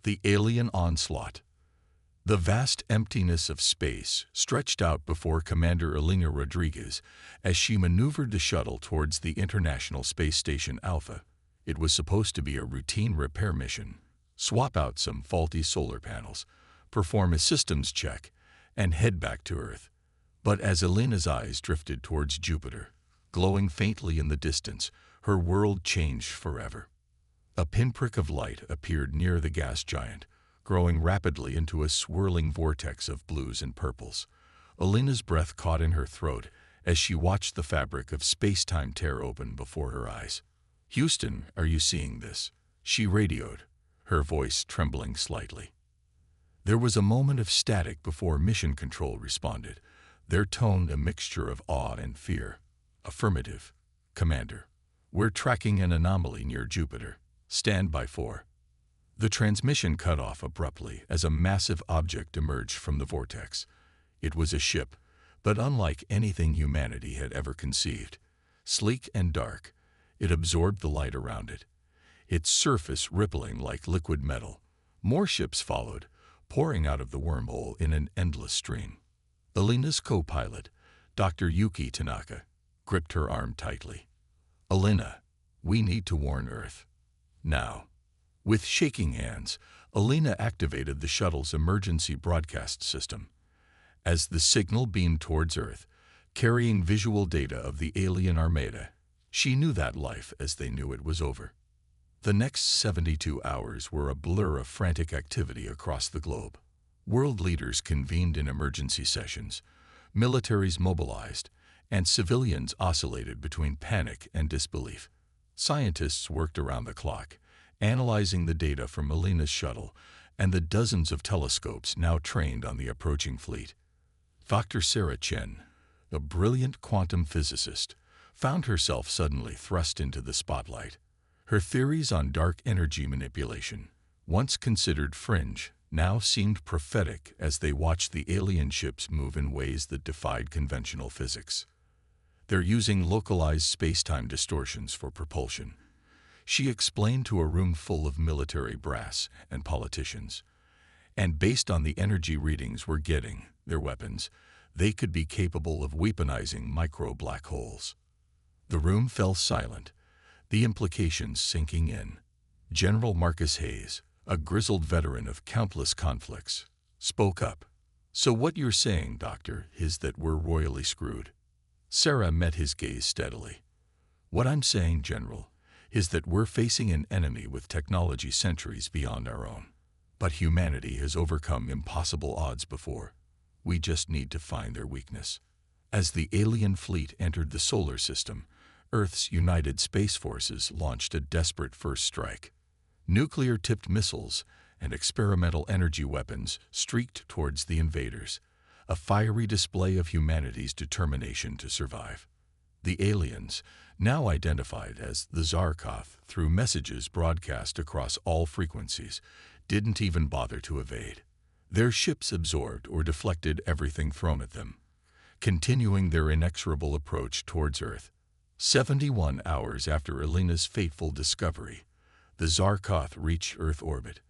The alien onslaught. The vast emptiness of space stretched out before Commander Elena Rodriguez as she maneuvered the shuttle towards the International Space Station Alpha. It was supposed to be a routine repair mission, swap out some faulty solar panels, perform a systems check, and head back to Earth. But as Elena's eyes drifted towards Jupiter, glowing faintly in the distance, her world changed forever. A pinprick of light appeared near the gas giant, growing rapidly into a swirling vortex of blues and purples. Elena's breath caught in her throat as she watched the fabric of space-time tear open before her eyes. "Houston, are you seeing this?" she radioed, her voice trembling slightly. There was a moment of static before Mission Control responded, their tone a mixture of awe and fear. "Affirmative, Commander. We're tracking an anomaly near Jupiter. Stand by for." The transmission cut off abruptly as a massive object emerged from the vortex. It was a ship, but unlike anything humanity had ever conceived. Sleek and dark, it absorbed the light around it, its surface rippling like liquid metal. More ships followed, pouring out of the wormhole in an endless stream. Elena's co-pilot, Dr. Yuki Tanaka, gripped her arm tightly. "Elena, we need to warn Earth. Now." With shaking hands, Elena activated the shuttle's emergency broadcast system. As the signal beamed towards Earth, carrying visual data of the alien armada, she knew that life as they knew it was over. The next 72 hours were a blur of frantic activity across the globe. World leaders convened in emergency sessions, militaries mobilized, and civilians oscillated between panic and disbelief. Scientists worked around the clock, analyzing the data from Elena's shuttle and the dozens of telescopes now trained on the approaching fleet. Dr. Sarah Chen, a brilliant quantum physicist, found herself suddenly thrust into the spotlight. Her theories on dark energy manipulation, once considered fringe, now seemed prophetic as they watched the alien ships move in ways that defied conventional physics. "They're using localized space-time distortions for propulsion," she explained to a room full of military brass and politicians. "And based on the energy readings we're getting, their weapons, they could be capable of weaponizing micro-black holes." The room fell silent, the implications sinking in. General Marcus Hayes, a grizzled veteran of countless conflicts, spoke up. "So what you're saying, Doctor, is that we're royally screwed?" Sarah met his gaze steadily. "What I'm saying, General, is that we're facing an enemy with technology centuries beyond our own. But humanity has overcome impossible odds before. We just need to find their weakness." As the alien fleet entered the solar system, Earth's United Space Forces launched a desperate first strike. Nuclear-tipped missiles and experimental energy weapons streaked towards the invaders, a fiery display of humanity's determination to survive. The aliens, now identified as the Zarkoth through messages broadcast across all frequencies, didn't even bother to evade. Their ships absorbed or deflected everything thrown at them, continuing their inexorable approach towards Earth. 71 hours after Elena's fateful discovery, the Zarkoth reached Earth orbit.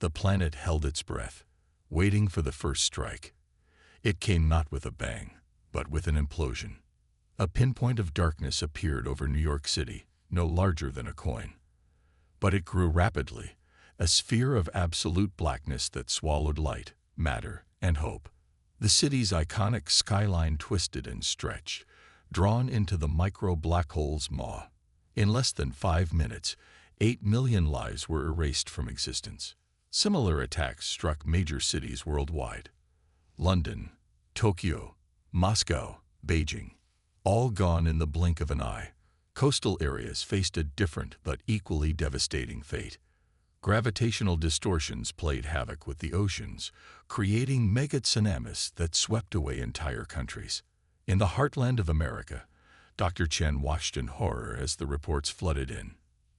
The planet held its breath, waiting for the first strike. It came not with a bang, but with an implosion. A pinpoint of darkness appeared over New York City, no larger than a coin. But it grew rapidly, a sphere of absolute blackness that swallowed light, matter, and hope. The city's iconic skyline twisted and stretched, drawn into the micro-black hole's maw. In less than 5 minutes, 8 million lives were erased from existence. Similar attacks struck major cities worldwide. London, Tokyo, Moscow, Beijing, all gone in the blink of an eye. Coastal areas faced a different but equally devastating fate. Gravitational distortions played havoc with the oceans, creating mega tsunamis that swept away entire countries. In the heartland of America, Dr. Chen watched in horror as the reports flooded in.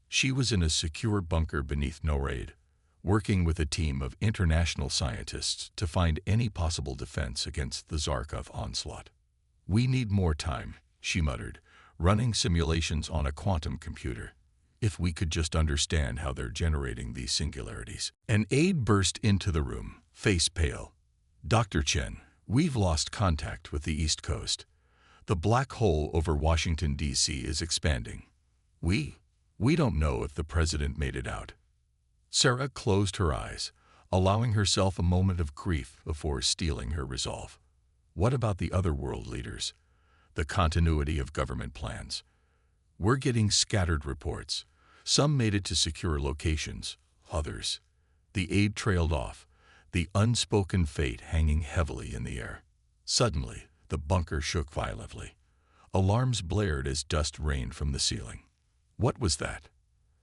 She was in a secure bunker beneath NORAD, working with a team of international scientists to find any possible defense against the Zarkov onslaught. "We need more time," she muttered, running simulations on a quantum computer. If we could just understand how they're generating these singularities. An aide burst into the room, face pale. Dr. Chen, we've lost contact with the East Coast. The black hole over Washington, D.C. is expanding. We don't know if the president made it out. Sarah closed her eyes, allowing herself a moment of grief before steeling her resolve. What about the other world leaders? The continuity of government plans. We're getting scattered reports. Some made it to secure locations, others. The aide trailed off, the unspoken fate hanging heavily in the air. Suddenly, the bunker shook violently. Alarms blared as dust rained from the ceiling. What was that?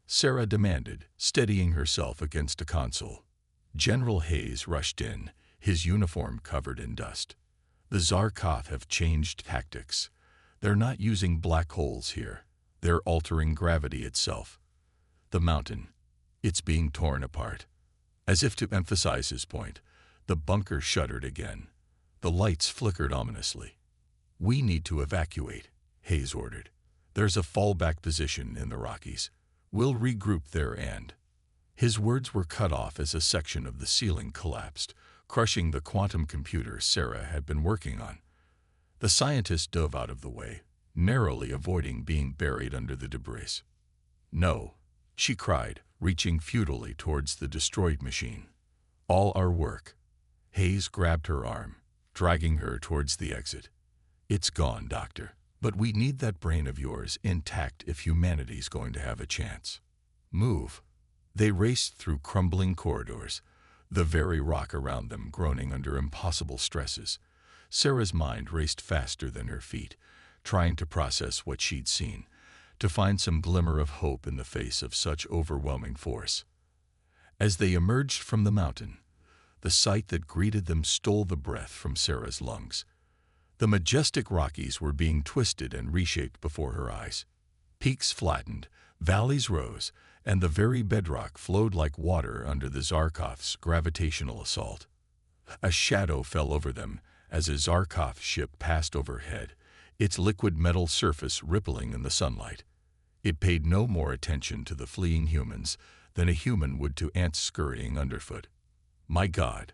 Sarah demanded, steadying herself against a console. General Hayes rushed in, his uniform covered in dust. The Zarkov have changed tactics. They're not using black holes here. They're altering gravity itself. The mountain, it's being torn apart. As if to emphasize his point, the bunker shuddered again. The lights flickered ominously. We need to evacuate, Hayes ordered. There's a fallback position in the Rockies. We'll regroup there and... His words were cut off as a section of the ceiling collapsed, crushing the quantum computer Sarah had been working on. The scientist dove out of the way, narrowly avoiding being buried under the debris. No, she cried, reaching futilely towards the destroyed machine. All our work. Hayes grabbed her arm, dragging her towards the exit. It's gone, Doctor. But we need that brain of yours intact if humanity's going to have a chance. Move. They raced through crumbling corridors, the very rock around them groaning under impossible stresses. Sarah's mind raced faster than her feet, trying to process what she'd seen, to find some glimmer of hope in the face of such overwhelming force. As they emerged from the mountain, the sight that greeted them stole the breath from Sarah's lungs. The majestic Rockies were being twisted and reshaped before her eyes. Peaks flattened, valleys rose, and the very bedrock flowed like water under the Zarkov's gravitational assault. A shadow fell over them as a Zarkov ship passed overhead, its liquid metal surface rippling in the sunlight. It paid no more attention to the fleeing humans than a human would to ants scurrying underfoot. My God,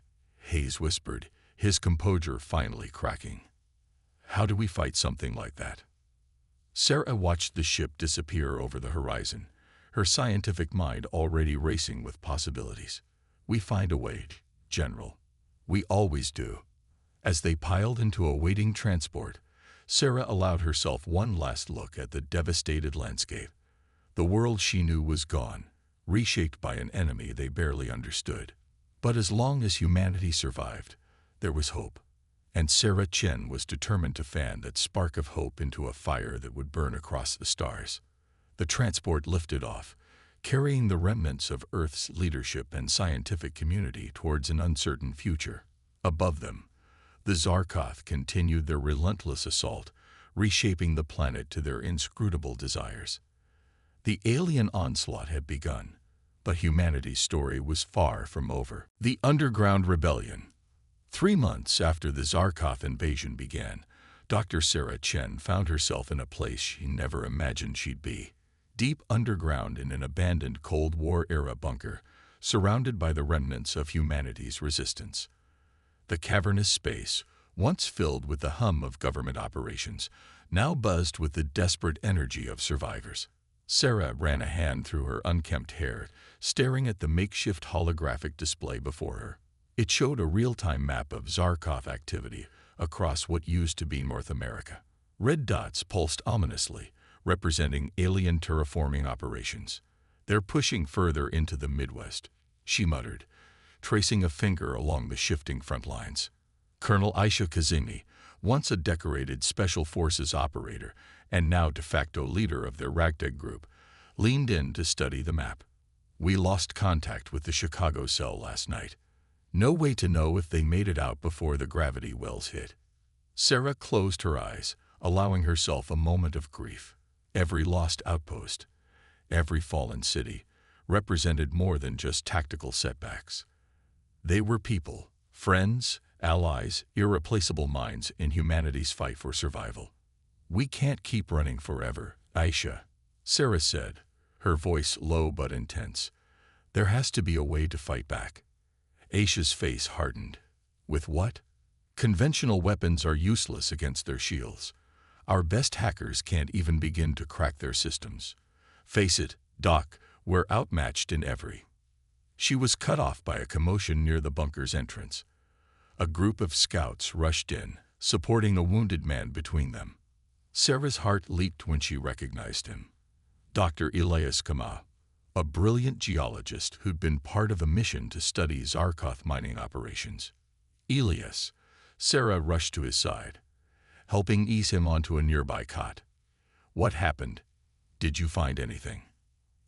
Hayes whispered, his composure finally cracking. How do we fight something like that? Sarah watched the ship disappear over the horizon, her scientific mind already racing with possibilities. We find a way, General. We always do. As they piled into a waiting transport, Sarah allowed herself one last look at the devastated landscape. The world she knew was gone, reshaped by an enemy they barely understood. But as long as humanity survived, there was hope. And Sarah Chen was determined to fan that spark of hope into a fire that would burn across the stars. The transport lifted off, carrying the remnants of Earth's leadership and scientific community towards an uncertain future. Above them, the Zarkov continued their relentless assault, reshaping the planet to their inscrutable desires. The alien onslaught had begun, but humanity's story was far from over. The Underground Rebellion. 3 months after the Zarkov invasion began, Dr. Sarah Chen found herself in a place she never imagined she'd be. Deep underground in an abandoned Cold War-era bunker, surrounded by the remnants of humanity's resistance. The cavernous space, once filled with the hum of government operations, now buzzed with the desperate energy of survivors. Sarah ran a hand through her unkempt hair, staring at the makeshift holographic display before her. It showed a real-time map of Zarkov activity across what used to be North America. Red dots pulsed ominously, representing alien terraforming operations. They're pushing further into the Midwest, she muttered, tracing a finger along the shifting front lines. Colonel Aisha Kazemi, once a decorated Special Forces operator and now de facto leader of their ragtag group, leaned in to study the map. We lost contact with the Chicago cell last night. No way to know if they made it out before the gravity wells hit. Sarah closed her eyes, allowing herself a moment of grief. Every lost outpost, every fallen city, represented more than just tactical setbacks. They were people, friends, allies, irreplaceable minds in humanity's fight for survival. We can't keep running forever, Aisha, Sarah said, her voice low but intense. "There has to be a way to fight back." Aisha's face hardened. "With what?" "Conventional weapons are useless against their shields. Our best hackers can't even begin to crack their systems. Face it, Doc, we're outmatched in every." She was cut off by a commotion near the bunker's entrance. A group of scouts rushed in, supporting a wounded man between them. Sarah's heart leaped when she recognized him. Dr. Elias Kama, a brilliant geologist who'd been part of a mission to study Zarkoth mining operations. "Elias," Sarah rushed to his side, helping ease him onto a nearby cot. "What happened? Did you find anything?"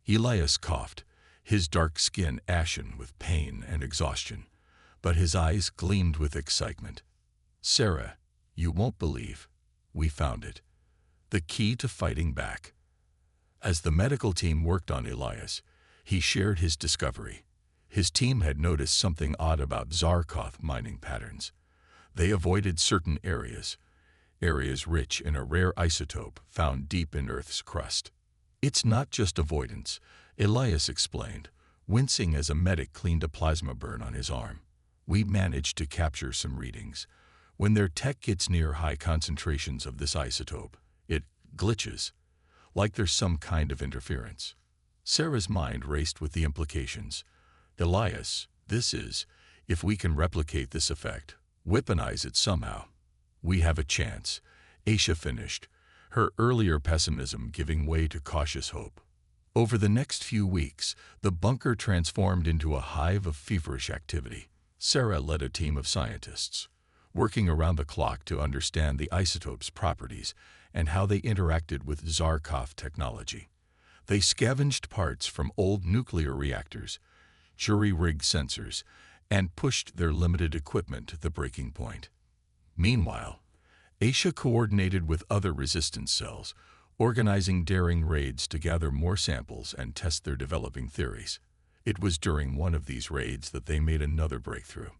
Elias coughed, his dark skin ashen with pain and exhaustion, but his eyes gleamed with excitement. "Sarah, you won't believe. We found it. The key to fighting back." As the medical team worked on Elias, he shared his discovery. His team had noticed something odd about Zarkoth mining patterns. They avoided certain areas rich in a rare isotope found deep in Earth's crust. "It's not just avoidance," Elias explained, wincing as a medic cleaned a plasma burn on his arm. "We managed to capture some readings. When their tech gets near high concentrations of this isotope, it glitches, like there's some kind of interference." Sarah's mind raced with the implications. "Elias, this is, if we can replicate this effect, weaponize it somehow, we have a chance," Aisha finished, her earlier pessimism giving way to cautious hope. Over the next few weeks, the bunker transformed into a hive of feverish activity. Sarah led a team of scientists, working around the clock to understand the isotope's properties and how they interacted with Zarkoth technology. They scavenged parts from old nuclear reactors, jury-rigged sensors, and pushed their limited equipment to the breaking point. Meanwhile, Aisha coordinated with other resistance cells, organizing daring raids to gather more samples and test their developing theories. It was during one of these raids that they made another breakthrough.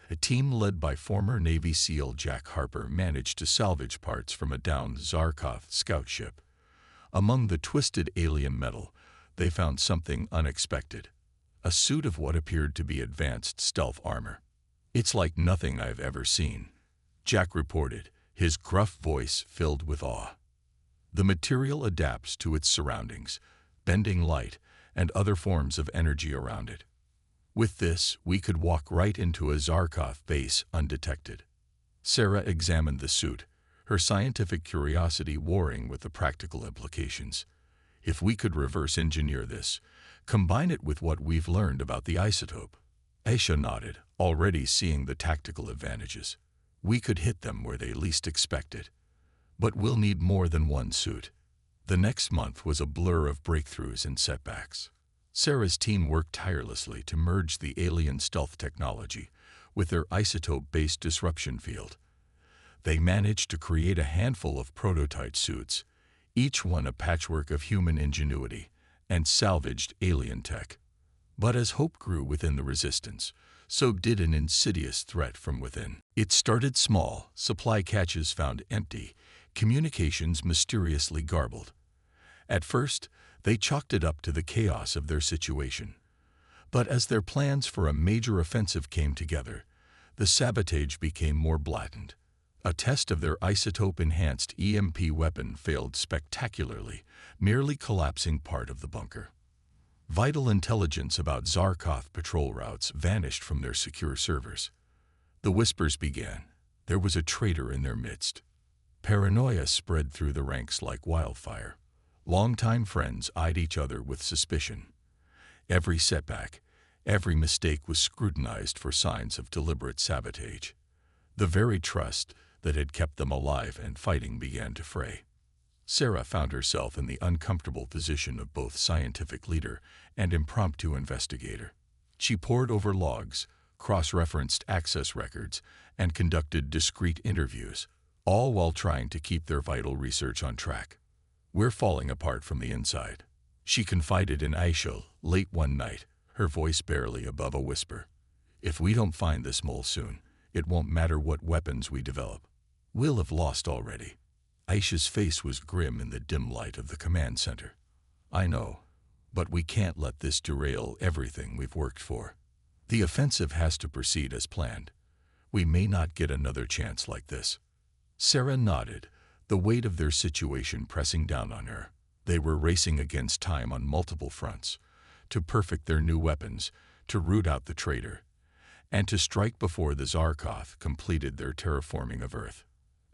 A team led by former Navy SEAL Jack Harper managed to salvage parts from a downed Zarkoth scout ship. Among the twisted alien metal, they found something unexpected: a suit of what appeared to be advanced stealth armor. "It's like nothing I've ever seen," Jack reported, his gruff voice filled with awe. "The material adapts to its surroundings, bending light and other forms of energy around it. With this, we could walk right into a Zarkoth base undetected." Sarah examined the suit, her scientific curiosity warring with the practical implications. "If we could reverse engineer this, combine it with what we've learned about the isotope." Aisha nodded, already seeing the tactical advantages. "We could hit them where they least expect it. But we'll need more than one suit." The next month was a blur of breakthroughs and setbacks. Sarah's team worked tirelessly to merge the alien stealth technology with their isotope-based disruption field. They managed to create a handful of prototype suits, each one a patchwork of human ingenuity, and salvaged alien tech. But as hope grew within the resistance, so did an insidious threat from within. It started small, supply caches found empty, communications mysteriously garbled. At first, they chalked it up to the chaos of their situation. But as their plans for a major offensive came together, the sabotage became more blatant. A test of their isotope-enhanced EMP weapon failed spectacularly, merely collapsing part of the bunker. Vital intelligence about Zarkoth patrol routes vanished from their secure servers. The whispers began. There was a traitor in their midst. Paranoia spread through the ranks like wildfire. Longtime friends eyed each other with suspicion. Every setback, every mistake was scrutinized for signs of deliberate sabotage. The very trust that had kept them alive and fighting began to fray. Sarah found herself in the uncomfortable position of both scientific leader and impromptu investigator. She pored over logs, cross-referenced access records, and conducted discreet interviews, all while trying to keep their vital research on track. "We're falling apart from the inside," she confided in Aisha late one night, her voice barely above a whisper. "If we don't find this mole soon, it won't matter what weapons we develop. We'll have lost already." Aisha's face was grim in the dim light of the command center. I know, but we can't let this derail everything we've worked for. The offensive has to proceed as planned. We may not get another chance like this." Sarah nodded, the weight of their situation pressing down on her. They were racing against time on multiple fronts, to perfect their new weapons, to root out the traitor, and to strike before the Zarkoth completed their terraforming of Earth.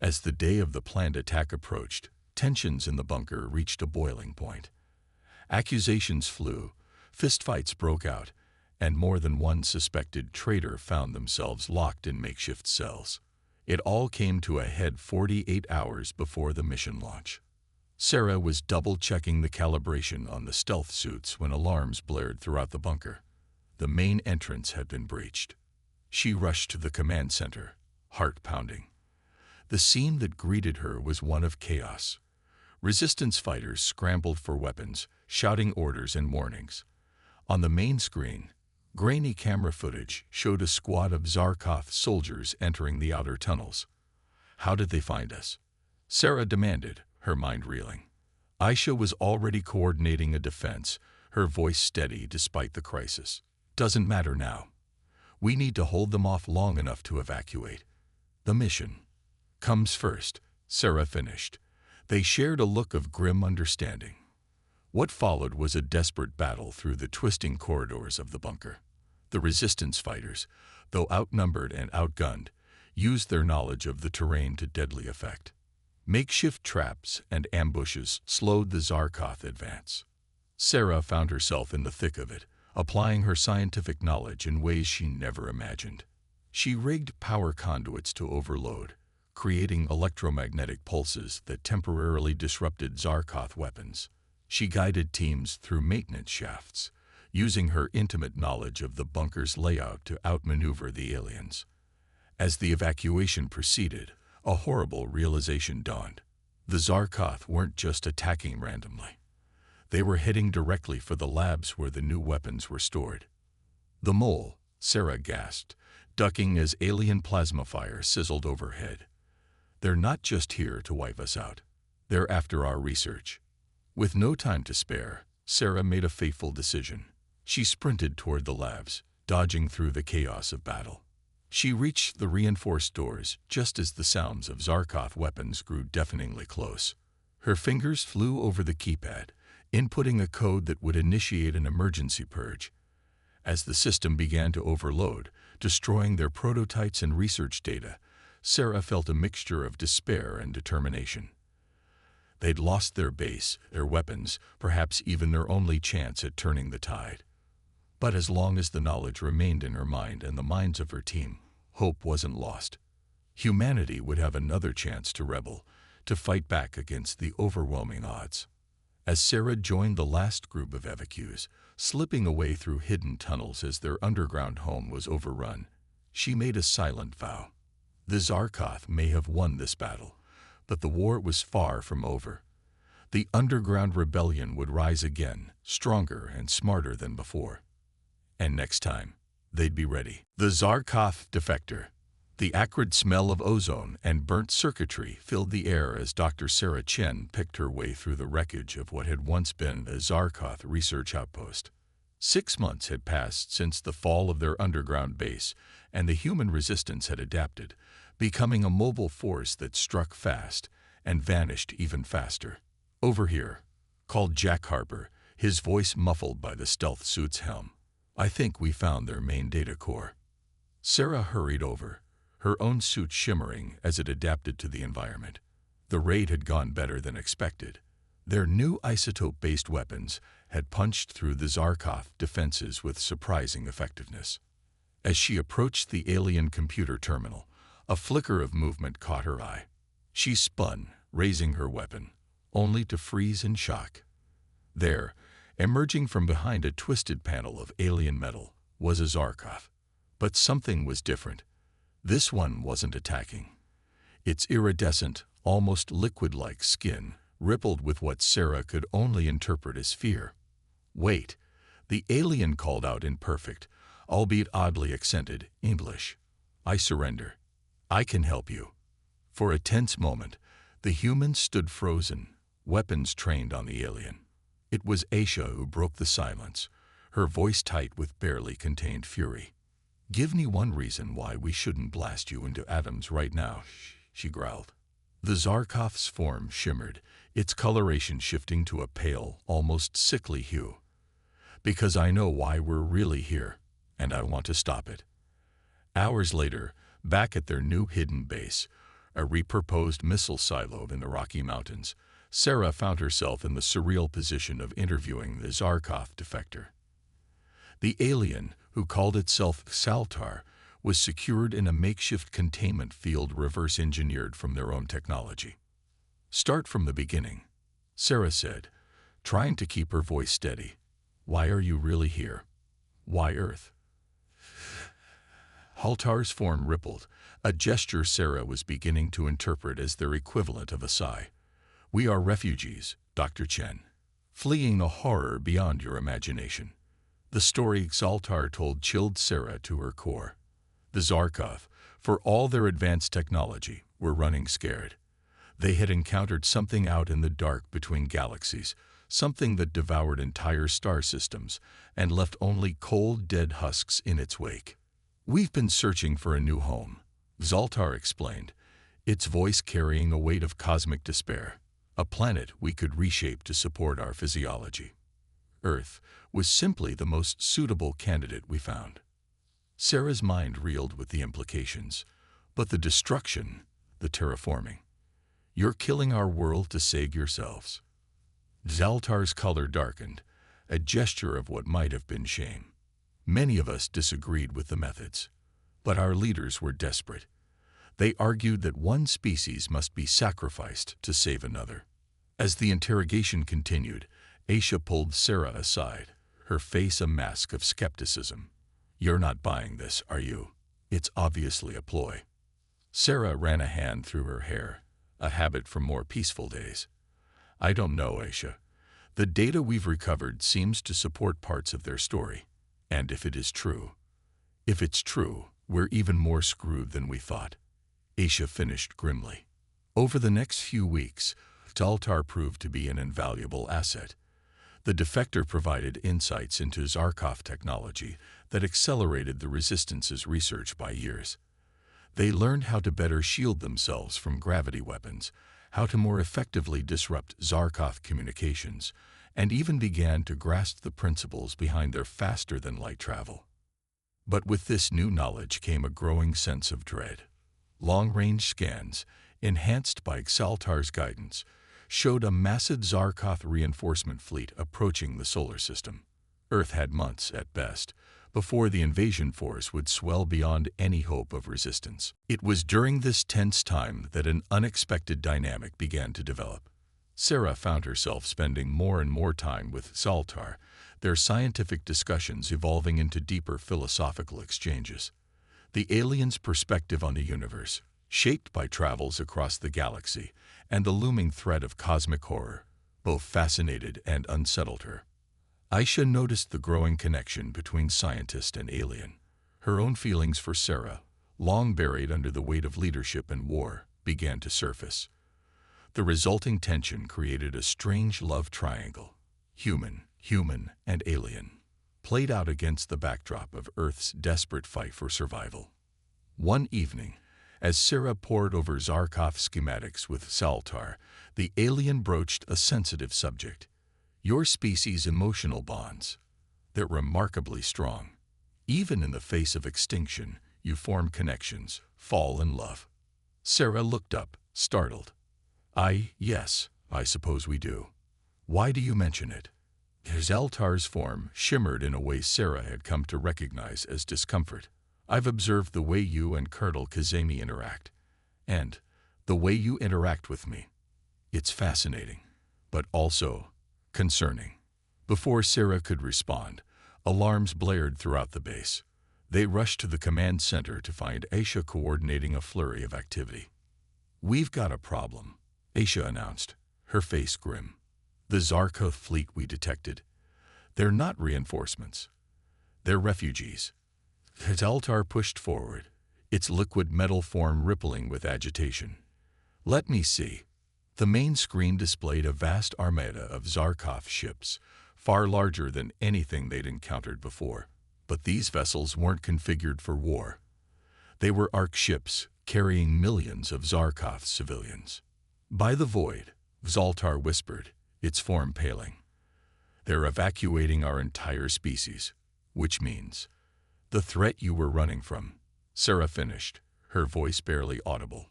As the day of the planned attack approached, tensions in the bunker reached a boiling point. Accusations flew, fistfights broke out, and more than one suspected traitor found themselves locked in makeshift cells. It all came to a head 48 hours before the mission launch. Sarah was double-checking the calibration on the stealth suits when alarms blared throughout the bunker. The main entrance had been breached. She rushed to the command center, heart pounding. The scene that greeted her was one of chaos. Resistance fighters scrambled for weapons, shouting orders and warnings. On the main screen, grainy camera footage showed a squad of Zarkoth soldiers entering the outer tunnels. "How did they find us?" Sarah demanded, her mind reeling. Aisha was already coordinating a defense, her voice steady despite the crisis. "Doesn't matter now. We need to hold them off long enough to evacuate. The mission comes first," Sarah finished. They shared a look of grim understanding. What followed was a desperate battle through the twisting corridors of the bunker. The resistance fighters, though outnumbered and outgunned, used their knowledge of the terrain to deadly effect. Makeshift traps and ambushes slowed the Zarkoth advance. Sarah found herself in the thick of it, applying her scientific knowledge in ways she never imagined. She rigged power conduits to overload, creating electromagnetic pulses that temporarily disrupted Zarkoth weapons. She guided teams through maintenance shafts, using her intimate knowledge of the bunker's layout to outmaneuver the aliens. As the evacuation proceeded, a horrible realization dawned. The Zarkoth weren't just attacking randomly. They were heading directly for the labs where the new weapons were stored. "The mole," Sarah gasped, ducking as alien plasma fire sizzled overhead. "They're not just here to wipe us out. They're after our research." With no time to spare, Sarah made a fateful decision. She sprinted toward the labs, dodging through the chaos of battle. She reached the reinforced doors just as the sounds of Zarkoth weapons grew deafeningly close. Her fingers flew over the keypad, inputting a code that would initiate an emergency purge. As the system began to overload, destroying their prototypes and research data, Sarah felt a mixture of despair and determination. They'd lost their base, their weapons, perhaps even their only chance at turning the tide. But as long as the knowledge remained in her mind and the minds of her team, hope wasn't lost. Humanity would have another chance to rebel, to fight back against the overwhelming odds. As Sarah joined the last group of evacuees, slipping away through hidden tunnels as their underground home was overrun, she made a silent vow. The Zarkoth may have won this battle, but the war was far from over. The underground rebellion would rise again, stronger and smarter than before. And next time, they'd be ready. The Zarkoth defector. The acrid smell of ozone and burnt circuitry filled the air as Dr. Sarah Chen picked her way through the wreckage of what had once been a Zarkoth research outpost. 6 months had passed since the fall of their underground base, and the human resistance had adapted, becoming a mobile force that struck fast and vanished even faster. "Over here," called Jack Harper, his voice muffled by the stealth suit's helm. "I think we found their main data core." Sarah hurried over, her own suit shimmering as it adapted to the environment. The raid had gone better than expected. Their new isotope-based weapons had punched through the Zarkoth defenses with surprising effectiveness. As she approached the alien computer terminal, a flicker of movement caught her eye. She spun, raising her weapon, only to freeze in shock. There, emerging from behind a twisted panel of alien metal, was a Zarkoth. But something was different. This one wasn't attacking. Its iridescent, almost liquid-like skin rippled with what Sarah could only interpret as fear. "Wait," the alien called out in perfect, albeit oddly accented, English. "I surrender. I can help you." For a tense moment, the humans stood frozen, weapons trained on the alien. It was Aisha who broke the silence, her voice tight with barely contained fury. "Give me one reason why we shouldn't blast you into atoms right now," she growled. The Zarkov's form shimmered, its coloration shifting to a pale, almost sickly hue. "Because I know why we're really here, and I want to stop it." Hours later, back at their new hidden base, a repurposed missile silo in the Rocky Mountains, Sarah found herself in the surreal position of interviewing the Zarkov defector. The alien, who called itself Saltar, was secured in a makeshift containment field reverse-engineered from their own technology. "Start from the beginning," Sarah said, trying to keep her voice steady. "Why are you really here? Why Earth?" Haltar's form rippled, a gesture Sarah was beginning to interpret as their equivalent of a sigh. "We are refugees, Dr. Chen, fleeing a horror beyond your imagination." The story Zaltar told chilled Sarah to her core. The Zarkov, for all their advanced technology, were running scared. They had encountered something out in the dark between galaxies, something that devoured entire star systems and left only cold, dead husks in its wake. "We've been searching for a new home," Zaltar explained, its voice carrying a weight of cosmic despair. "A planet we could reshape to support our physiology. Earth was simply the most suitable candidate we found." Sarah's mind reeled with the implications. "But the destruction, the terraforming. You're killing our world to save yourselves." Zaltar's color darkened, a gesture of what might have been shame. "Many of us disagreed with the methods, but our leaders were desperate. They argued that one species must be sacrificed to save another." As the interrogation continued, Aisha pulled Sarah aside, her face a mask of skepticism. "You're not buying this, are you? It's obviously a ploy." Sarah ran a hand through her hair, a habit from more peaceful days. "I don't know, Aisha. The data we've recovered seems to support parts of their story. And if it's true, we're even more screwed than we thought," Aisha finished grimly. Over the next few weeks, Zaltar proved to be an invaluable asset. The defector provided insights into Zarkov technology that accelerated the Resistance's research by years. They learned how to better shield themselves from gravity weapons, how to more effectively disrupt Zarkov communications, and even began to grasp the principles behind their faster-than-light travel. But with this new knowledge came a growing sense of dread. Long-range scans, enhanced by Xaltar's guidance, showed a massive Zarkov reinforcement fleet approaching the solar system. Earth had months, at best, before the invasion force would swell beyond any hope of resistance. It was during this tense time that an unexpected dynamic began to develop. Sarah found herself spending more and more time with Zaltar, their scientific discussions evolving into deeper philosophical exchanges. The alien's perspective on the universe, shaped by travels across the galaxy and the looming threat of cosmic horror, both fascinated and unsettled her. Aisha noticed the growing connection between scientist and alien. Her own feelings for Sarah, long buried under the weight of leadership and war, began to surface. The resulting tension created a strange love triangle, human, and alien, played out against the backdrop of Earth's desperate fight for survival. One evening, as Sarah pored over Zarkov schematics with Zaltar, the alien broached a sensitive subject. "Your species' emotional bonds. They're remarkably strong. Even in the face of extinction, you form connections, fall in love." Sarah looked up, startled. Yes, I suppose we do. Why do you mention it?" Zaltar's form shimmered in a way Sarah had come to recognize as discomfort. "I've observed the way you and Colonel Kazemi interact, and the way you interact with me. It's fascinating, but also concerning." Before Sarah could respond, alarms blared throughout the base. They rushed to the command center to find Aisha coordinating a flurry of activity. "We've got a problem," Aisha announced, her face grim. "The Zarkov fleet we detected. They're not reinforcements. They're refugees." Zaltar pushed forward, its liquid metal form rippling with agitation. "Let me see." The main screen displayed a vast armada of Zarkov ships, far larger than anything they'd encountered before. But these vessels weren't configured for war. They were Ark ships carrying millions of Zarkov civilians. "By the void," Zoltar whispered, its form paling. "They're evacuating our entire species, which means the threat you were running from," Sarah finished, her voice barely audible.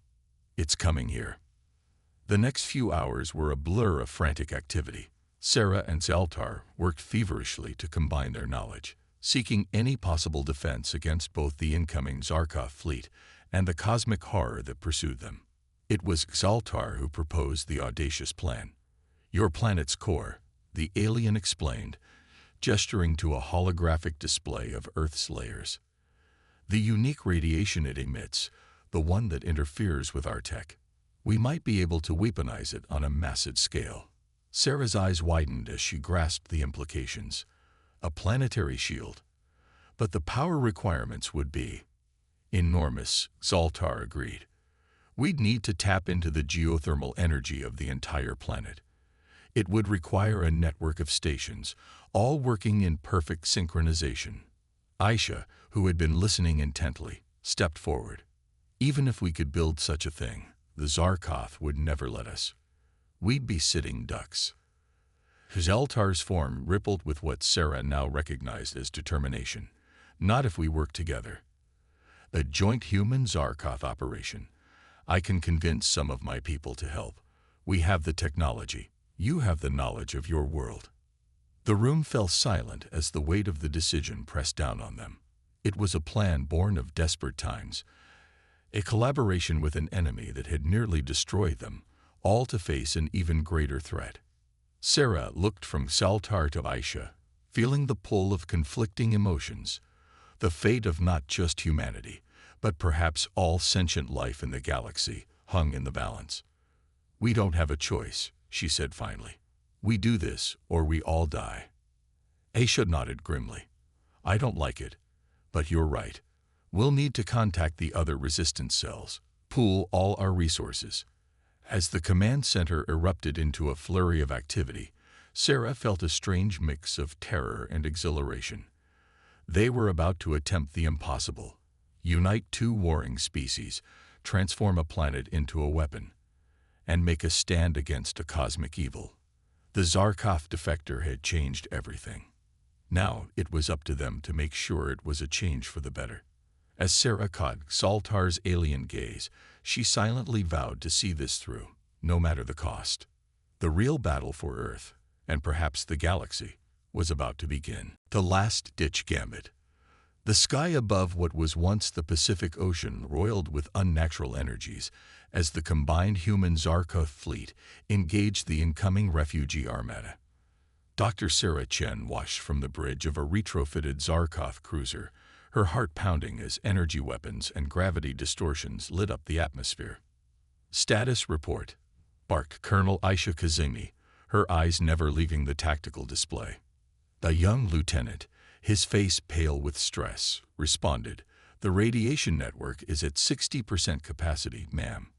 "It's coming here." The next few hours were a blur of frantic activity. Sarah and Zoltar worked feverishly to combine their knowledge, seeking any possible defense against both the incoming Zarkov fleet and the cosmic horror that pursued them. It was Zoltar who proposed the audacious plan. "Your planet's core," the alien explained, gesturing to a holographic display of Earth's layers. "The unique radiation it emits, the one that interferes with our tech. We might be able to weaponize it on a massive scale." Sarah's eyes widened as she grasped the implications. A planetary shield. But the power requirements would be enormous, Zoltar agreed. "We'd need to tap into the geothermal energy of the entire planet. It would require a network of stations, all working in perfect synchronization." Aisha, who had been listening intently, stepped forward. "Even if we could build such a thing, the Zarkov would never let us. We'd be sitting ducks." Zoltar's form rippled with what Sarah now recognized as determination. "Not if we work together. A joint human-Zarkov operation. I can convince some of my people to help. We have the technology. You have the knowledge of your world." The room fell silent as the weight of the decision pressed down on them. It was a plan born of desperate times, a collaboration with an enemy that had nearly destroyed them, all to face an even greater threat. Sarah looked from Zoltar to Aisha, feeling the pull of conflicting emotions. The fate of not just humanity, but perhaps all sentient life in the galaxy, hung in the balance. "We don't have a choice," she said finally. "We do this, or we all die." Aisha nodded grimly. "I don't like it, but you're right. We'll need to contact the other resistance cells, pool all our resources." As the command center erupted into a flurry of activity, Sarah felt a strange mix of terror and exhilaration. They were about to attempt the impossible: unite two warring species, transform a planet into a weapon, and make a stand against a cosmic evil. The Zarkov defector had changed everything. Now it was up to them to make sure it was a change for the better. As Sarah caught Zoltar's alien gaze, she silently vowed to see this through, no matter the cost. The real battle for Earth, and perhaps the galaxy, was about to begin. The last-ditch gambit. The sky above what was once the Pacific Ocean roiled with unnatural energies as the combined human Zarkov fleet engaged the incoming refugee armada. Dr. Sarah Chen watched from the bridge of a retrofitted Zarkov cruiser, her heart pounding as energy weapons and gravity distortions lit up the atmosphere. "Status report," barked Colonel Aisha Kazemi, her eyes never leaving the tactical display. The young lieutenant, his face pale with stress, responded, "The radiation network is at 60% capacity, ma'am.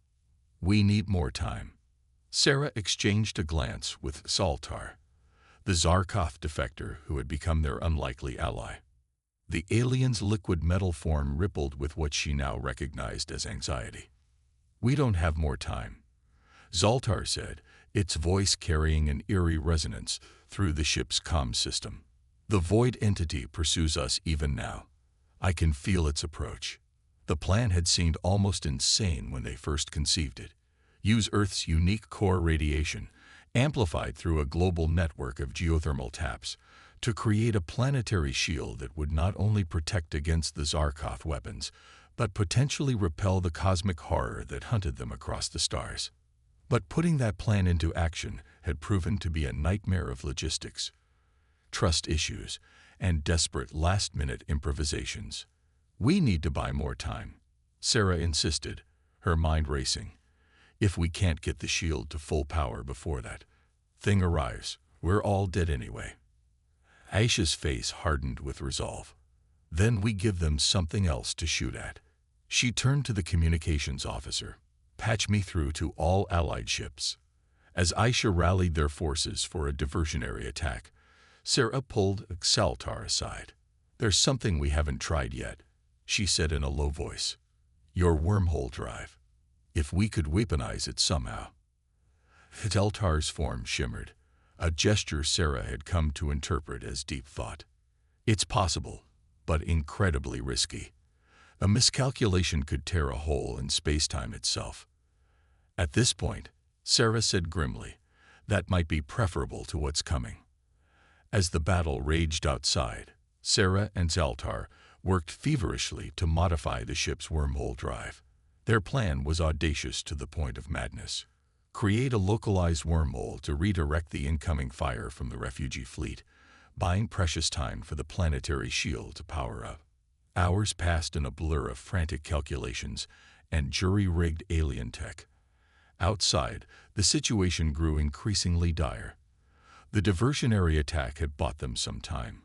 We need more time." Sarah exchanged a glance with Zoltar, the Zarkov defector who had become their unlikely ally. The alien's liquid metal form rippled with what she now recognized as anxiety. "We don't have more time," Zoltar said, its voice carrying an eerie resonance through the ship's comm system. "The void entity pursues us even now. I can feel its approach." The plan had seemed almost insane when they first conceived it. Use Earth's unique core radiation, amplified through a global network of geothermal taps, to create a planetary shield that would not only protect against the Zarkov weapons, but potentially repel the cosmic horror that hunted them across the stars. But putting that plan into action had proven to be a nightmare of logistics, trust issues, and desperate last-minute improvisations. "We need to buy more time," Sarah insisted, her mind racing. "If we can't get the shield to full power before that thing arrives, we're all dead anyway." Aisha's face hardened with resolve. "Then we give them something else to shoot at." She turned to the communications officer. "Patch me through to all Allied ships." As Aisha rallied their forces for a diversionary attack, Sarah pulled Xaltar aside. "There's something we haven't tried yet," she said in a low voice. "Your wormhole drive. If we could weaponize it somehow." Xaltar's form shimmered, a gesture Sarah had come to interpret as deep thought. "It's possible, but incredibly risky. A miscalculation could tear a hole in space-time itself." At this point, Sarah said grimly, "That might be preferable to what's coming." As the battle raged outside, Sarah and Xaltar worked feverishly to modify the ship's wormhole drive. Their plan was audacious to the point of madness. Create a localized wormhole to redirect the incoming fire from the refugee fleet, buying precious time for the planetary shield to power up. Hours passed in a blur of frantic calculations and jury-rigged alien tech. Outside, the situation grew increasingly dire. The diversionary attack had bought them some time,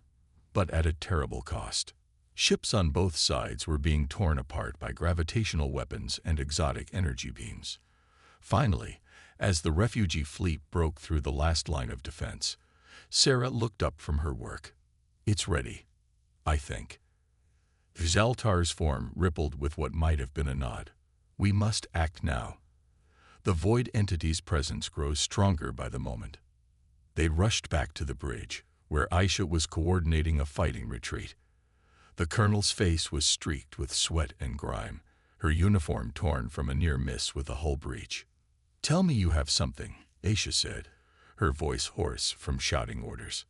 but at a terrible cost. Ships on both sides were being torn apart by gravitational weapons and exotic energy beams. Finally, as the refugee fleet broke through the last line of defense, Sarah looked up from her work. "It's ready, I think." Xaltar's form rippled with what might have been a nod. "We must act now." The void entity's presence grows stronger by the moment. They rushed back to the bridge, where Aisha was coordinating a fighting retreat. The colonel's face was streaked with sweat and grime, her uniform torn from a near miss with a hull breach. "Tell me you have something," Aisha said, her voice hoarse from shouting orders.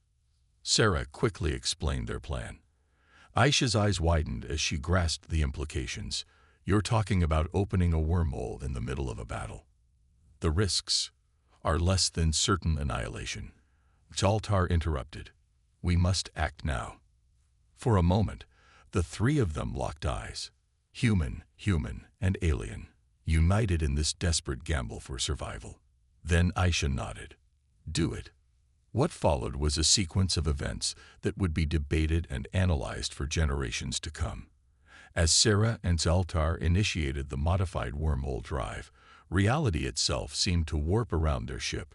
Sarah quickly explained their plan. Aisha's eyes widened as she grasped the implications. "You're talking about opening a wormhole in the middle of a battle. The risks are less than certain annihilation." Xaltar interrupted. "We must act now." For a moment, the three of them locked eyes. Human, and alien, united in this desperate gamble for survival. Then Aisha nodded. "Do it." What followed was a sequence of events that would be debated and analyzed for generations to come. As Sarah and Xaltar initiated the modified wormhole drive, reality itself seemed to warp around their ship.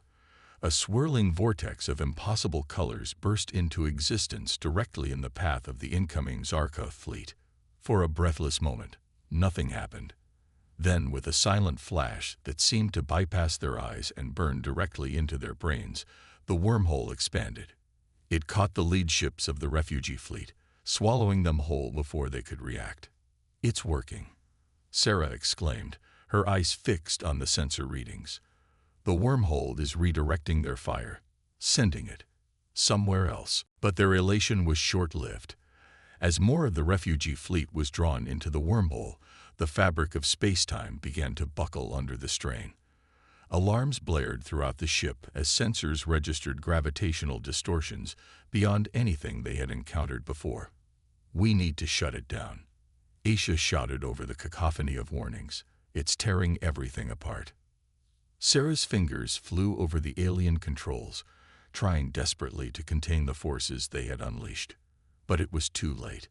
A swirling vortex of impossible colors burst into existence directly in the path of the incoming Zarkoth fleet. For a breathless moment, nothing happened. Then, with a silent flash that seemed to bypass their eyes and burn directly into their brains, the wormhole expanded. It caught the lead ships of the refugee fleet, swallowing them whole before they could react. "It's working," Sarah exclaimed, her eyes fixed on the sensor readings. "The wormhole is redirecting their fire, sending it somewhere else." But their elation was short-lived. As more of the refugee fleet was drawn into the wormhole, the fabric of space-time began to buckle under the strain. Alarms blared throughout the ship as sensors registered gravitational distortions beyond anything they had encountered before. "We need to shut it down," Aisha shouted over the cacophony of warnings. "It's tearing everything apart." Sarah's fingers flew over the alien controls, trying desperately to contain the forces they had unleashed. But it was too late.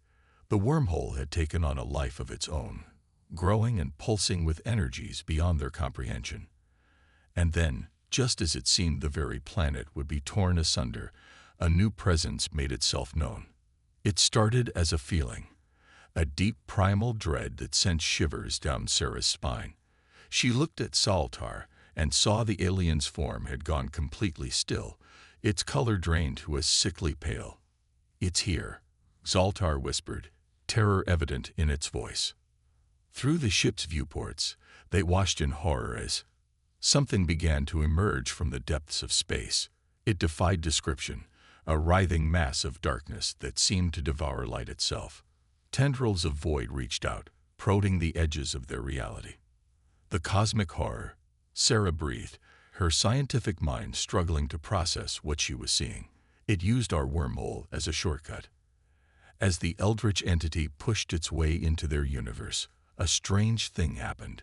The wormhole had taken on a life of its own, growing and pulsing with energies beyond their comprehension. And then, just as it seemed the very planet would be torn asunder, a new presence made itself known. It started as a feeling, a deep primal dread that sent shivers down Sarah's spine. She looked at Xaltar and saw the alien's form had gone completely still, its color drained to a sickly pale. "It's here," Xaltar whispered, terror evident in its voice. Through the ship's viewports, they watched in horror as something began to emerge from the depths of space. It defied description, a writhing mass of darkness that seemed to devour light itself. Tendrils of void reached out, prodding the edges of their reality. The cosmic horror, Sarah breathed, her scientific mind struggling to process what she was seeing. It used our wormhole as a shortcut. As the eldritch entity pushed its way into their universe, a strange thing happened.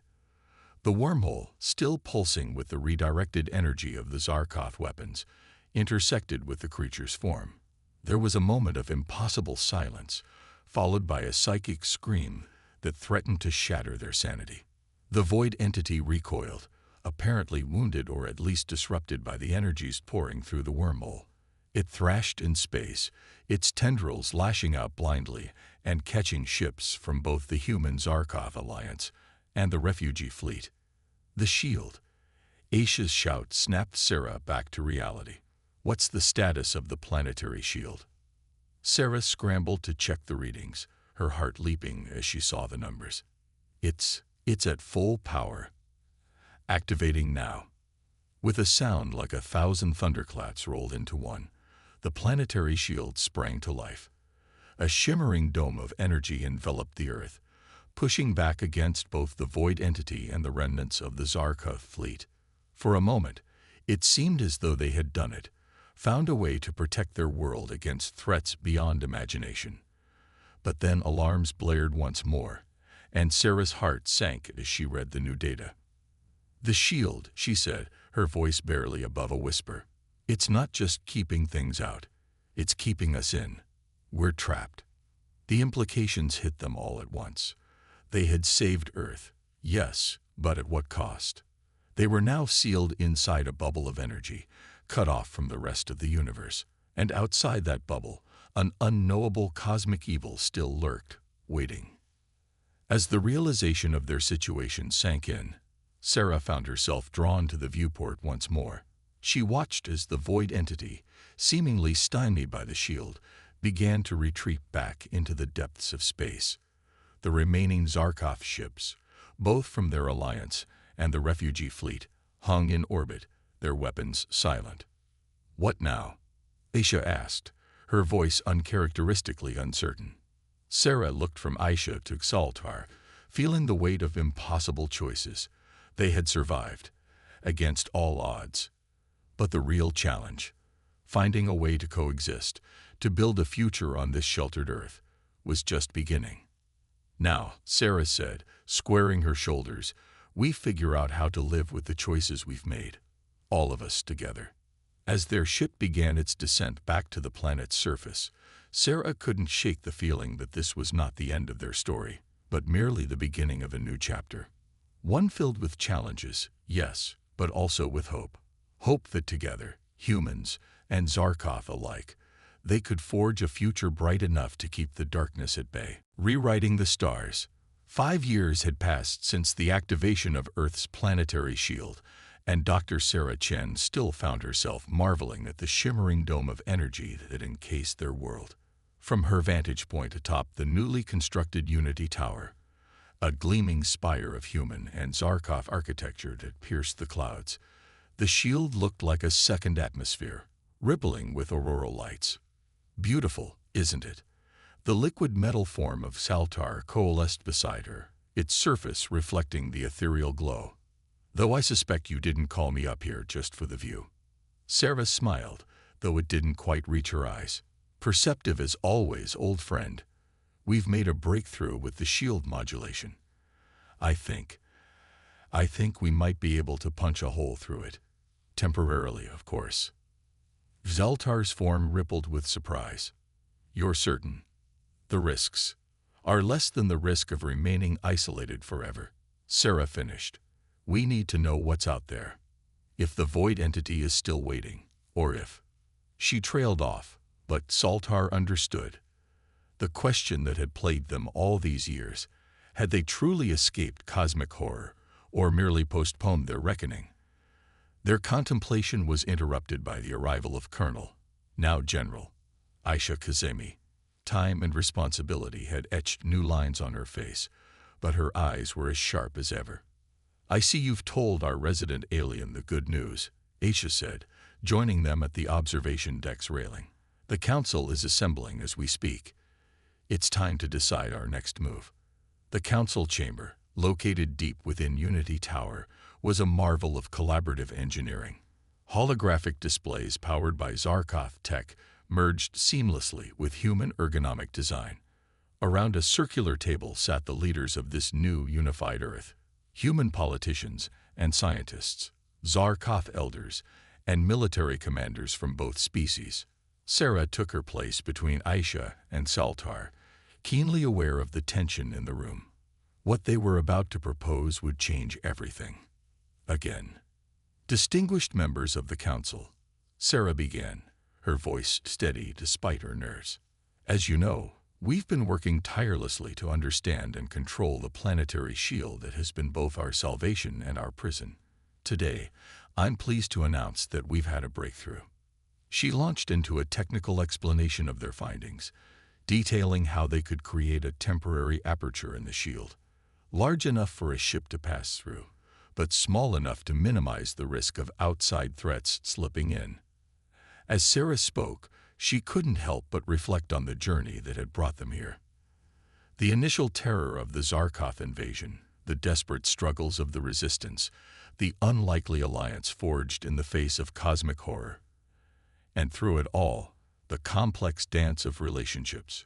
The wormhole, still pulsing with the redirected energy of the Zarkoth weapons, intersected with the creature's form. There was a moment of impossible silence, followed by a psychic scream that threatened to shatter their sanity. The void entity recoiled, apparently wounded or at least disrupted by the energies pouring through the wormhole. It thrashed in space, its tendrils lashing out blindly and catching ships from both the human Zarkov alliance and the refugee fleet. The shield. Aisha's shout snapped Sarah back to reality. What's the status of the planetary shield? Sarah scrambled to check the readings, her heart leaping as she saw the numbers. It's at full power. Activating now. With a sound like 1,000 thunderclaps rolled into one, the planetary shield sprang to life. A shimmering dome of energy enveloped the Earth, pushing back against both the void entity and the remnants of the Zarkov fleet. For a moment, it seemed as though they had done it, found a way to protect their world against threats beyond imagination. But then alarms blared once more, and Sarah's heart sank as she read the new data. "The shield," she said, her voice barely above a whisper. "It's not just keeping things out. It's keeping us in. We're trapped." The implications hit them all at once. They had saved Earth, yes, but at what cost? They were now sealed inside a bubble of energy, cut off from the rest of the universe. And outside that bubble, an unknowable cosmic evil still lurked, waiting. As the realization of their situation sank in, Sarah found herself drawn to the viewport once more. She watched as the void entity, seemingly stymied by the shield, began to retreat back into the depths of space. The remaining Zarkov ships, both from their alliance and the refugee fleet, hung in orbit, their weapons silent. "What now?" Aisha asked, her voice uncharacteristically uncertain. Sarah looked from Aisha to Xaltar, feeling the weight of impossible choices. They had survived, against all odds. But the real challenge, finding a way to coexist, to build a future on this sheltered Earth, was just beginning. "Now," Sarah said, squaring her shoulders, "we figure out how to live with the choices we've made, all of us together." As their ship began its descent back to the planet's surface, Sarah couldn't shake the feeling that this was not the end of their story, but merely the beginning of a new chapter. One filled with challenges, yes, but also with hope. Hope that together, humans and Zarkov alike, they could forge a future bright enough to keep the darkness at bay. Rewriting the stars. 5 years had passed since the activation of Earth's planetary shield, and Dr. Sarah Chen still found herself marveling at the shimmering dome of energy that encased their world. From her vantage point atop the newly constructed Unity Tower, a gleaming spire of human and Zarkov architecture that pierced the clouds, the shield looked like a second atmosphere, rippling with auroral lights. Beautiful, isn't it? The liquid metal form of Xaltar coalesced beside her, its surface reflecting the ethereal glow. "Though I suspect you didn't call me up here just for the view." Sarah smiled, though it didn't quite reach her eyes. "Perceptive as always, old friend. We've made a breakthrough with the shield modulation. I think we might be able to punch a hole through it. Temporarily, of course." Xaltar's form rippled with surprise. "You're certain? The risks are less than the risk of remaining isolated forever," Sarah finished. "We need to know what's out there. If the void entity is still waiting, or if—" She trailed off, but Xaltar understood. The question that had plagued them all these years, had they truly escaped cosmic horror, or merely postponed their reckoning? Their contemplation was interrupted by the arrival of Colonel, now General, Aisha Kazemi. Time and responsibility had etched new lines on her face, but her eyes were as sharp as ever. "I see you've told our resident alien the good news," Aisha said, joining them at the observation deck's railing. "The council is assembling as we speak. It's time to decide our next move." The council chamber, located deep within Unity Tower, was a marvel of collaborative engineering. Holographic displays powered by Zarkov tech merged seamlessly with human ergonomic design. Around a circular table sat the leaders of this new unified Earth, human politicians and scientists, Zarkov elders, and military commanders from both species. Sarah took her place between Aisha and Xaltar, keenly aware of the tension in the room. What they were about to propose would change everything. again. Distinguished members of the council, Sarah began, her voice steady despite her nerves. As you know, we've been working tirelessly to understand and control the planetary shield that has been both our salvation and our prison. Today, I'm pleased to announce that we've had a breakthrough. She launched into a technical explanation of their findings, detailing how they could create a temporary aperture in the shield, large enough for a ship to pass through, but small enough to minimize the risk of outside threats slipping in. As Sarah spoke, she couldn't help but reflect on the journey that had brought them here. The initial terror of the Zarkov invasion, the desperate struggles of the resistance, the unlikely alliance forged in the face of cosmic horror. And through it all, the complex dance of relationships.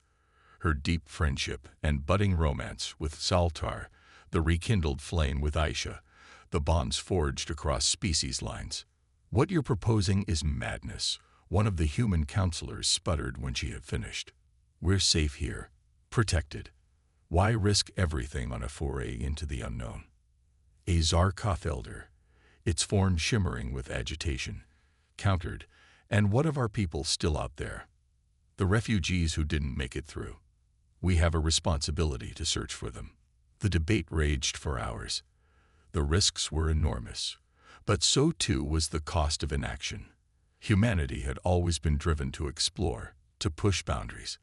Her deep friendship and budding romance with Zaltar, the rekindled flame with Aisha, the bonds forged across species lines. "What you're proposing is madness," one of the human counselors sputtered when she had finished. "We're safe here, protected. Why risk everything on a foray into the unknown?" A Zarkov elder, its form shimmering with agitation, countered, "And what of our people still out there? The refugees who didn't make it through? We have a responsibility to search for them." The debate raged for hours. The risks were enormous, but so too was the cost of inaction. Humanity had always been driven to explore, to push boundaries.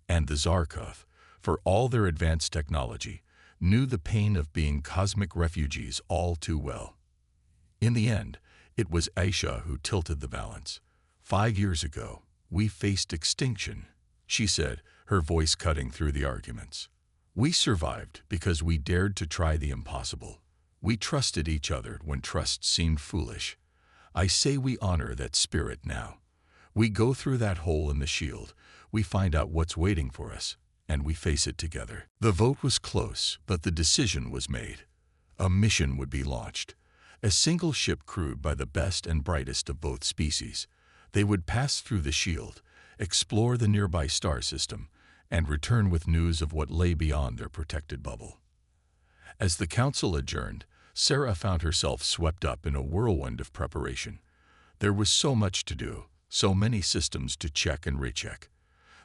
And the Zarkov, for all their advanced technology, knew the pain of being cosmic refugees all too well. In the end, it was Aisha who tilted the balance. "5 years ago, we faced extinction," she said, her voice cutting through the arguments. "We survived because we dared to try the impossible. We trusted each other when trust seemed foolish. I say we honor that spirit now. We go through that hole in the shield, we find out what's waiting for us, and we face it together." The vote was close, but the decision was made. A mission would be launched. A single ship crewed by the best and brightest of both species. They would pass through the shield, explore the nearby star system, and return with news of what lay beyond their protected bubble. As the council adjourned, Sarah found herself swept up in a whirlwind of preparation. There was so much to do, so many systems to check and recheck.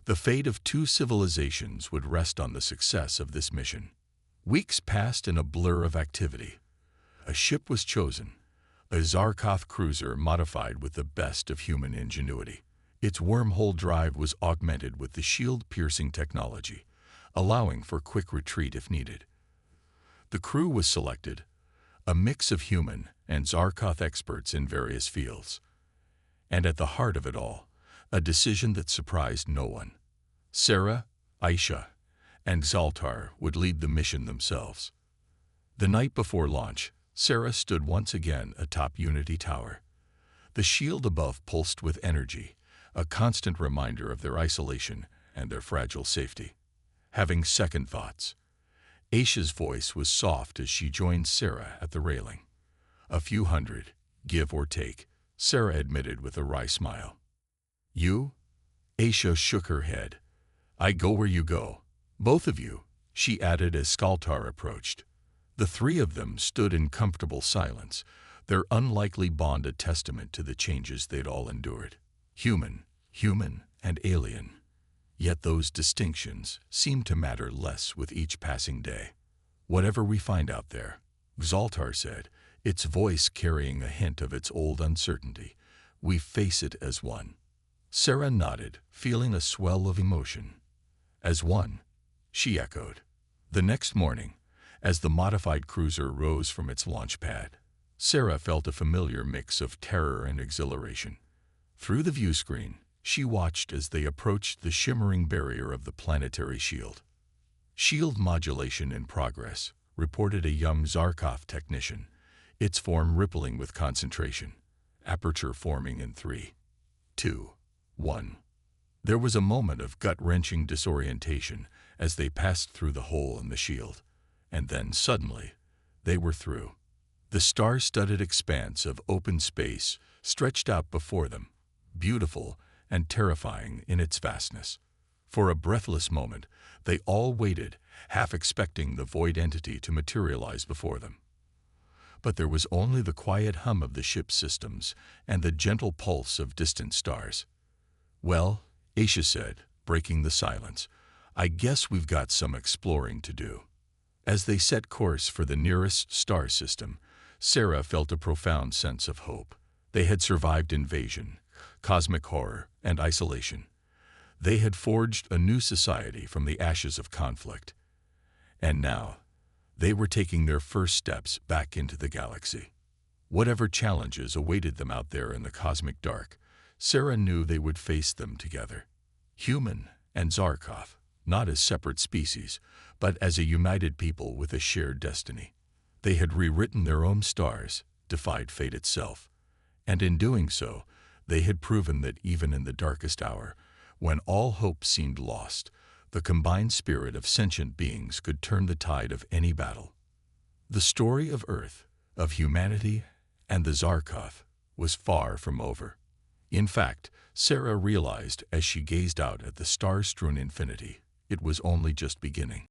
The fate of 2 civilizations would rest on the success of this mission. Weeks passed in a blur of activity. A ship was chosen, a Zarkov cruiser modified with the best of human ingenuity. Its wormhole drive was augmented with the shield-piercing technology, allowing for quick retreat if needed. The crew was selected, a mix of human and Zarkov experts in various fields. And at the heart of it all, a decision that surprised no one. Sarah, Aisha, and Zaltar would lead the mission themselves. The night before launch, Sarah stood once again atop Unity Tower. The shield above pulsed with energy, a constant reminder of their isolation and their fragile safety. Having second thoughts, Aisha's voice was soft as she joined Sarah at the railing. "A few hundred, give or take," Sarah admitted with a wry smile. "You?" Aisha shook her head. "I go where you go. Both of you," she added as Zaltar approached. The 3 of them stood in comfortable silence, their unlikely bond a testament to the changes they'd all endured. Human, and alien. Yet those distinctions seemed to matter less with each passing day. "Whatever we find out there," Zaltar said, its voice carrying a hint of its old uncertainty, "we face it as one." Sarah nodded, feeling a swell of emotion. "As one," she echoed. The next morning, as the modified cruiser rose from its launch pad, Sarah felt a familiar mix of terror and exhilaration. Through the viewscreen, she watched as they approached the shimmering barrier of the planetary shield. "Shield modulation in progress," reported a young Zarkov technician, its form rippling with concentration. "Aperture forming in 3, 2, 1. There was a moment of gut-wrenching disorientation as they passed through the hole in the shield. And then, suddenly, they were through. The star-studded expanse of open space stretched out before them, beautiful and terrifying in its vastness. For a breathless moment, they all waited, half expecting the void entity to materialize before them. but there was only the quiet hum of the ship's systems and the gentle pulse of distant stars. "Well," Aisha said, breaking the silence, "I guess we've got some exploring to do." As they set course for the nearest star system, Sarah felt a profound sense of hope. They had survived invasion, cosmic horror, and isolation. They had forged a new society from the ashes of conflict. And now, they were taking their first steps back into the galaxy. Whatever challenges awaited them out there in the cosmic dark, Sarah knew they would face them together. Human and Zarkov, not as separate species, but as a united people with a shared destiny. They had rewritten their own stars, defied fate itself. And in doing so, they had proven that even in the darkest hour, when all hope seemed lost, the combined spirit of sentient beings could turn the tide of any battle. The story of Earth, of humanity, and the Zarkov was far from over. In fact, Sarah realized as she gazed out at the star-strewn infinity, it was only just beginning.